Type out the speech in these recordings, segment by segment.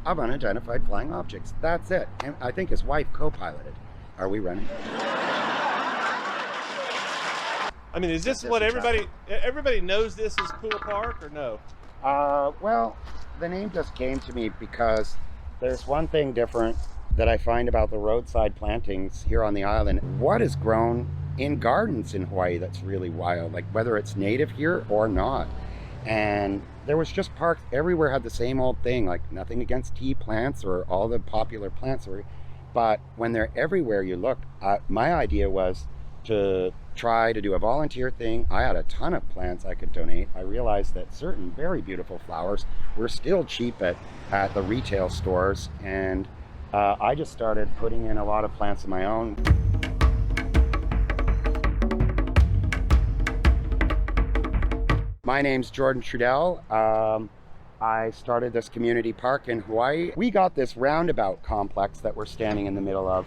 of unidentified flying objects. That's it. And I think his wife co-piloted. Are we running? I mean, is this what everybody knows this is Pua Park or no? Well, the name just came to me because there's one thing different that I find about the roadside plantings here on the island. What is grown in gardens in Hawaii that's really wild, like whether it's native here or not. And there was just parks everywhere had the same old thing, like nothing against tea plants or all the popular plants, but when they're everywhere you look, my idea was to try to do a volunteer thing. I had a ton of plants I could donate. I realized that certain very beautiful flowers were still cheap at the retail stores, and I just started putting in a lot of plants of my own. My name's Jordan Trudel. I started this community park in Hawaii. We got this roundabout complex that we're standing in the middle of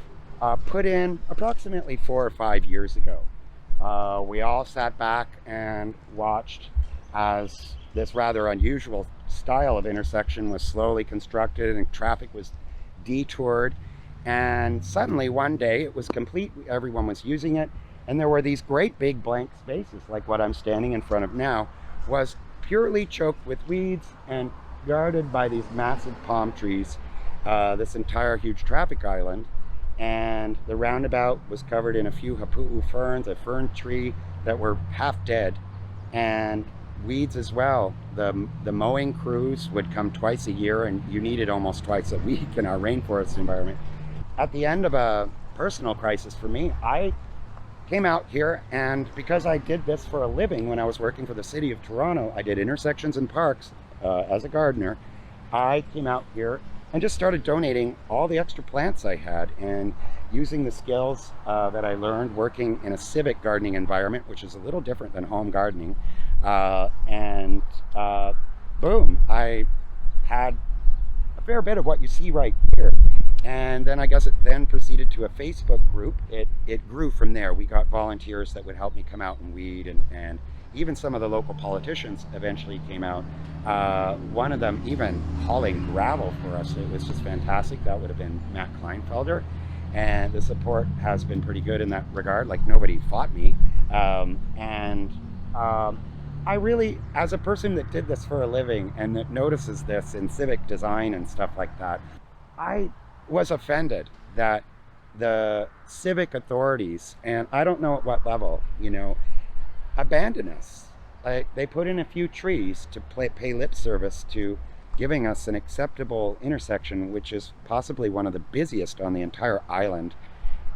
put in approximately 4 or 5 years ago. We all sat back and watched as this rather unusual style of intersection was slowly constructed and traffic was detoured. And suddenly one day it was complete, everyone was using it, and there were these great big blank spaces like what I'm standing in front of now, was purely choked with weeds and guarded by these massive palm trees, this entire huge traffic island. And the roundabout was covered in a few hapu'u ferns, a fern tree that were half dead, and weeds as well. The mowing crews would come twice a year, and you needed almost twice a week in our rainforest environment. At the end of a personal crisis for me, I came out here, and because I did this for a living when I was working for the city of Toronto, I did intersections and parks as a gardener. I came out here and just started donating all the extra plants I had and using the skills that I learned working in a civic gardening environment, which is a little different than home gardening. Boom, I had a fair bit of what you see right here. And then I guess it then proceeded to a Facebook group. It grew from there. We got volunteers that would help me come out and weed, and even some of the local politicians eventually came out. One of them even hauling gravel for us. It was just fantastic. That would have been Matt Kleinfelder. And the support has been pretty good in that regard. Like, nobody fought me. I really, as a person that did this for a living and that notices this in civic design and stuff like that, I was offended that the civic authorities, and I don't know at what level, abandon us. Like, they put in a few trees to pay lip service to giving us an acceptable intersection, which is possibly one of the busiest on the entire island.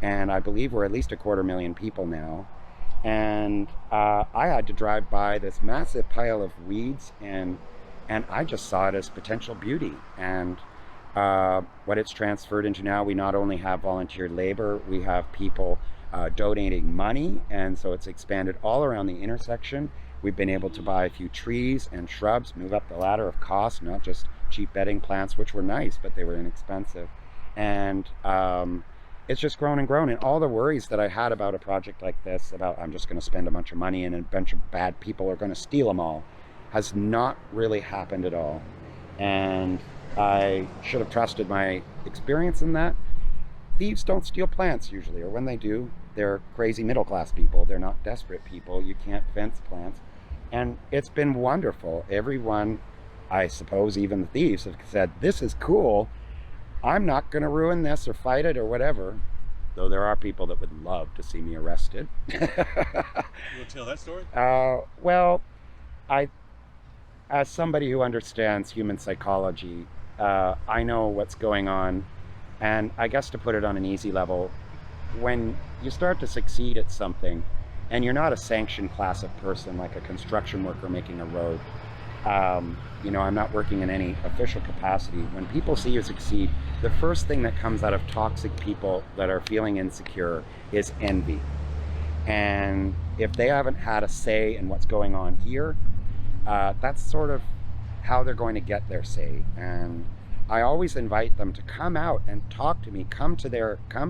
And I believe we're at least 250,000 people now. And I had to drive by this massive pile of weeds, and I just saw it as potential beauty. And what it's transferred into now, we not only have volunteer labor, we have people donating money, and so it's expanded all around the intersection. We've been able to buy a few trees and shrubs, move up the ladder of cost, not just cheap bedding plants, which were nice, but they were inexpensive. And it's just grown and grown. And all the worries that I had about a project like this, about I'm just going to spend a bunch of money and a bunch of bad people are going to steal them all, has not really happened at all. And I should have trusted my experience in that. Thieves don't steal plants usually, or when they do, they're crazy middle-class people. They're not desperate people. You can't fence plants. And it's been wonderful. Everyone, I suppose even the thieves, have said, this is cool. I'm not going to ruin this or fight it or whatever. Though there are people that would love to see me arrested. You want to tell that story? Well, as somebody who understands human psychology, I know what's going on. And I guess to put it on an easy level, when you start to succeed at something and you're not a sanctioned class of person like a construction worker making a road, I'm not working in any official capacity. When people see you succeed, the first thing that comes out of toxic people that are feeling insecure is envy. And if they haven't had a say in what's going on here, that's sort of how they're going to get their say. And I always invite them to come out and talk to me, come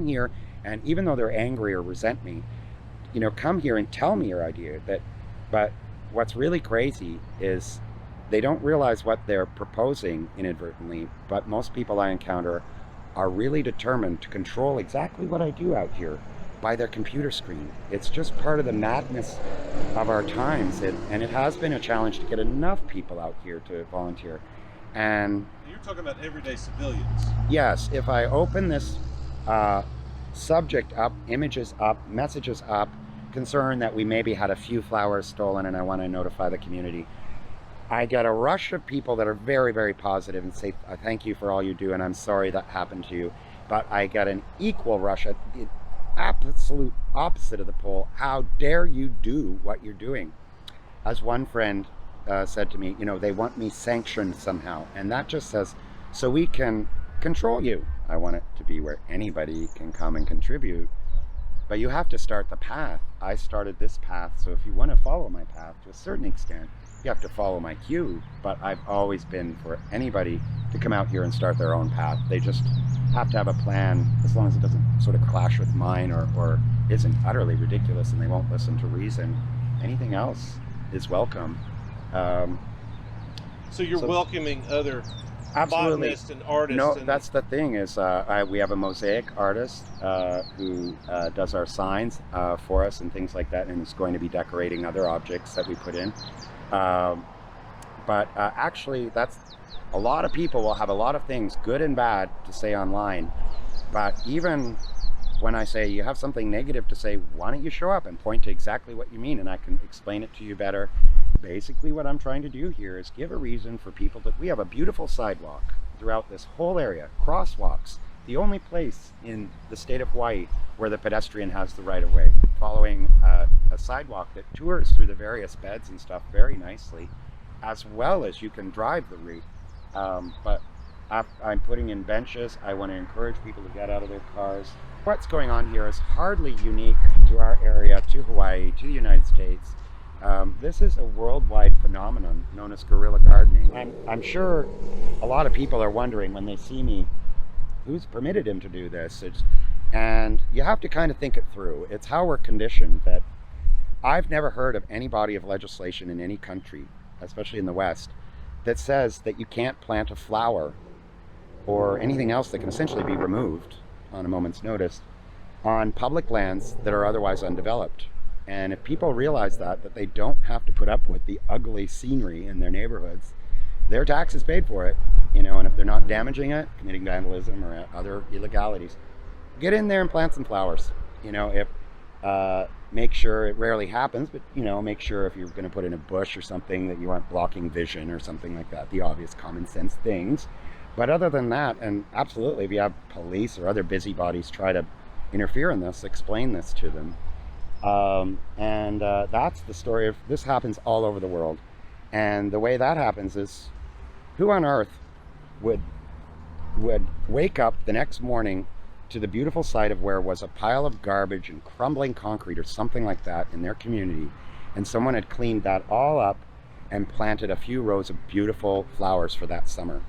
here, and even though they're angry or resent me, come here and tell me your idea. But what's really crazy is they don't realize what they're proposing inadvertently, but most people I encounter are really determined to control exactly what I do out here by their computer screen. It's just part of the madness of our times, and it has been a challenge to get enough people out here to volunteer. And You're talking about everyday civilians. yes, if I open this subject up, images up, messages up, concern that we maybe had a few flowers stolen and I want to notify the community, I get a rush of people that are very, very positive and say, thank you for all you do and I'm sorry that happened to you. But I get an equal rush at the absolute opposite of the pole. How dare you do what you're doing? As one friend said to me, they want me sanctioned somehow. And that just says, so we can control you. I want it to be where anybody can come and contribute. But you have to start the path. I started this path, so if you want to follow my path to a certain extent, you have to follow my cue. But I've always been for anybody to come out here and start their own path. They just have to have a plan, as long as it doesn't sort of clash with mine or isn't utterly ridiculous and they won't listen to reason. Anything else is welcome. So you're welcoming other absolutely botanists and artists. No, that's the thing is we have a mosaic artist who does our signs for us and things like that, and is going to be decorating other objects that we put in. But actually, that's a lot of people will have a lot of things, good and bad, to say online. But even when I say you have something negative to say, why don't you show up and point to exactly what you mean, and I can explain it to you better. Basically what I'm trying to do here is give a reason for people that we have a beautiful sidewalk throughout this whole area, crosswalks, the only place in the state of Hawaii where the pedestrian has the right of way, following a sidewalk that tours through the various beds and stuff very nicely, as well as you can drive the route. But I'm putting in benches. I want to encourage people to get out of their cars. What's going on here is hardly unique to our area, to Hawaii, to the United States. This is a worldwide phenomenon known as guerrilla gardening. I'm sure a lot of people are wondering when they see me, who's permitted him to do this? And you have to kind of think it through. It's how we're conditioned. That I've never heard of any body of legislation in any country, especially in the West, that says that you can't plant a flower or anything else that can essentially be removed on a moment's notice on public lands that are otherwise undeveloped. And if people realize that they don't have to put up with the ugly scenery in their neighborhoods, their tax is paid for it, and if they're not damaging it, committing vandalism or other illegalities, get in there and plant some flowers. Make sure, it rarely happens, but make sure if you're going to put in a bush or something that you aren't blocking vision or something like that, the obvious common sense things. But other than that, and absolutely, if you have police or other busybodies try to interfere in this, explain this to them. That's the story of this. Happens all over the world, and the way that happens is, who on earth would wake up the next morning to the beautiful sight of where was a pile of garbage and crumbling concrete or something like that in their community, and someone had cleaned that all up and planted a few rows of beautiful flowers for that summer?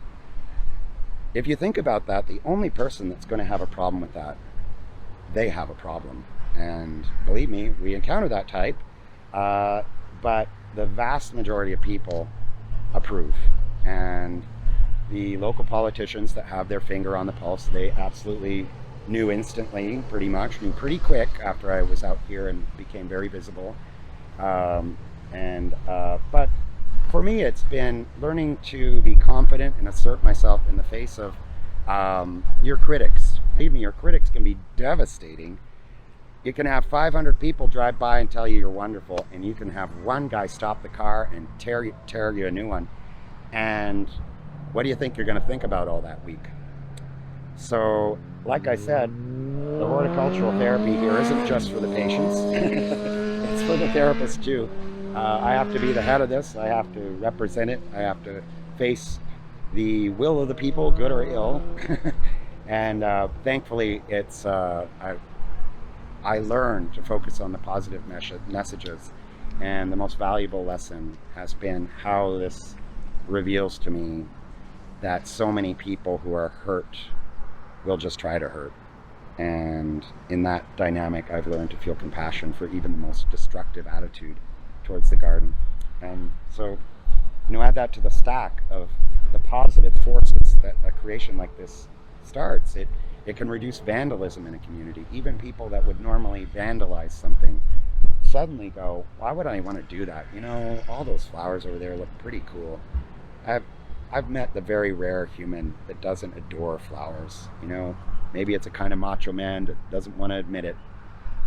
If you think about that, the only person that's going to have a problem with that, they have a problem. And believe me, we encounter that type, but the vast majority of people approve. And the local politicians that have their finger on the pulse, they absolutely knew instantly, knew pretty quick after I was out here and became very visible. But for me, it's been learning to be confident and assert myself in the face of your critics. Believe me, your critics can be devastating. You can have 500 people drive by and tell you you're wonderful, and you can have one guy stop the car and tear you a new one. And what do you think you're going to think about all that week? So, like I said, the horticultural therapy here isn't just for the patients. It's for the therapists too. I have to be the head of this. I have to represent it. I have to face the will of the people, good or ill. And thankfully, I learned to focus on the positive messages, and the most valuable lesson has been how this reveals to me that so many people who are hurt will just try to hurt. And in that dynamic, I've learned to feel compassion for even the most destructive attitude towards the garden. And so add that to the stack of the positive forces that a creation like this starts. It can reduce vandalism in a community. Even people that would normally vandalize something suddenly go, why would I want to do that? All those flowers over there look pretty cool. I've met the very rare human that doesn't adore flowers. Maybe it's a kind of macho man that doesn't want to admit it.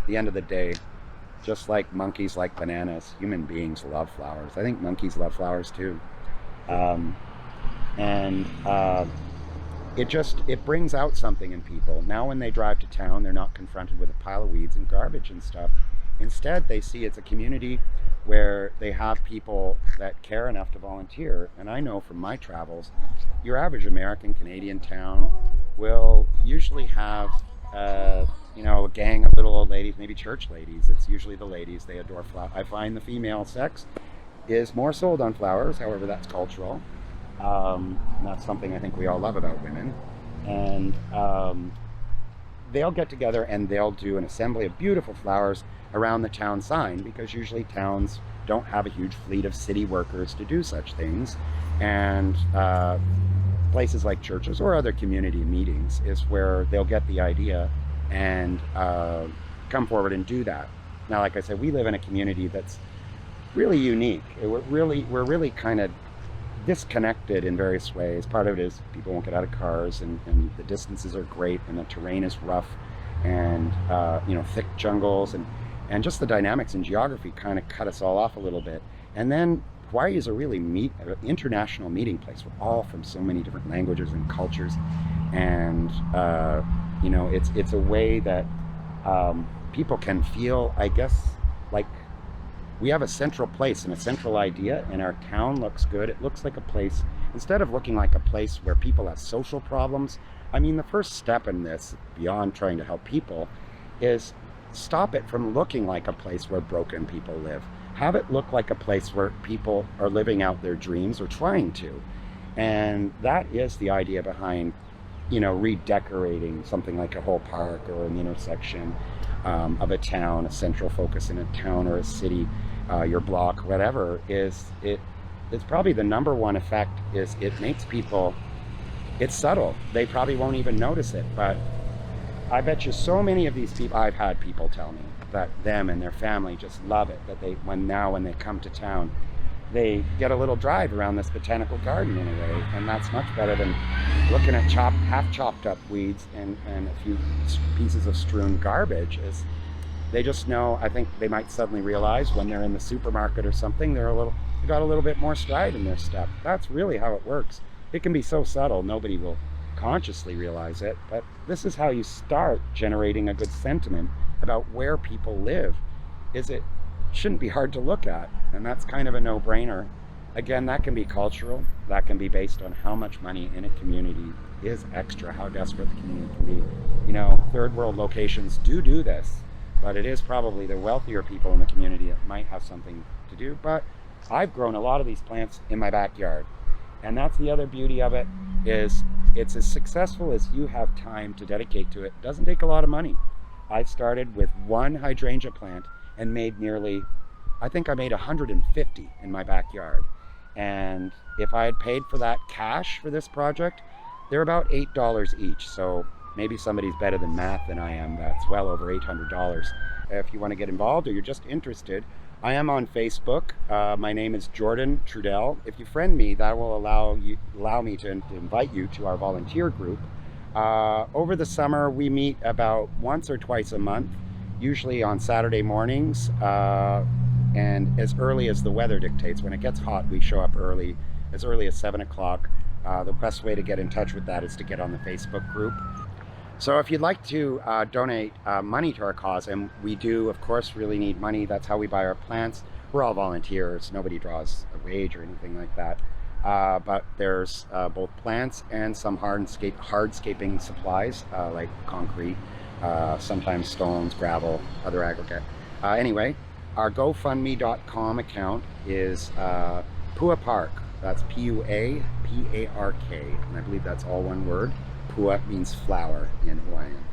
At the end of the day, just like monkeys like bananas, human beings love flowers. I think monkeys love flowers too. It brings out something in people. Now when they drive to town, they're not confronted with a pile of weeds and garbage and stuff. Instead, they see it's a community where they have people that care enough to volunteer. And I know from my travels, your average American, Canadian town will usually have a gang of little old ladies, maybe church ladies. It's usually the ladies. They adore flowers. I find the female sex is more sold on flowers. However, that's cultural. That's something I think we all love about women. And they'll get together and they'll do an assembly of beautiful flowers around the town sign, because usually towns don't have a huge fleet of city workers to do such things. And places like churches or other community meetings is where they'll get the idea and come forward and do that. Now, like I said, we live in a community that's really unique. We're really kind of disconnected in various ways. Part of it is people won't get out of cars, and the distances are great, and the terrain is rough, and thick jungles, and just the dynamics and geography kind of cut us all off a little bit. And then Hawaii is a really international meeting place. We're all from so many different languages and cultures, and it's a way that people can feel, I guess, like we have a central place and a central idea, and our town looks good. It looks like a place, instead of looking like a place where people have social problems. I mean, the first step in this, beyond trying to help people, is stop it from looking like a place where broken people live. Have it look like a place where people are living out their dreams, or trying to. And that is the idea behind, redecorating something like a whole park or an intersection of a town, a central focus in a town or a city, your block, whatever. It's probably the number one effect is it makes people, it's subtle. They probably won't even notice it, but I bet you so many of these people, I've had people tell me that them and their family just love it, that when they come to town, they get a little drive around this botanical garden in a way, and that's much better than looking at half chopped up weeds and a few pieces of strewn garbage. Is they just know, I think they might suddenly realize when they're in the supermarket or something, they got a little bit more stride in their step. That's really how it works. It can be so subtle, nobody will consciously realize it, but this is how you start generating a good sentiment about where people live. It shouldn't be hard to look at, and that's kind of a no-brainer. Again, that can be cultural, that can be based on how much money in a community is extra, how desperate the community can be. Third world locations do this, but it is probably the wealthier people in the community that might have something to do. But I've grown a lot of these plants in my backyard, and that's the other beauty of it, is it's as successful as you have time to dedicate to it. It doesn't take a lot of money. I started with one hydrangea plant and made I think I made 150 in my backyard. And if I had paid for that cash for this project, they're about $8 each. So maybe somebody's better than math than I am. That's well over $800. If you want to get involved or you're just interested, I am on Facebook. My name is Jordan Trudel. If you friend me, that will allow me to invite you to our volunteer group. Over the summer, we meet about once or twice a month, usually on Saturday mornings, and as early as the weather dictates. When it gets hot, we show up early as 7 o'clock. The best way to get in touch with that is to get on the Facebook group. So if you'd like to donate money to our cause, and we do, of course, really need money. That's how we buy our plants. We're all volunteers. Nobody draws a wage or anything like that. But there's both plants and some hardscaping supplies, like concrete, sometimes stones, gravel, other aggregate. Anyway, our GoFundMe.com account is Pua Park. That's Puapark, and I believe that's all one word. Pua means flower in Hawaiian.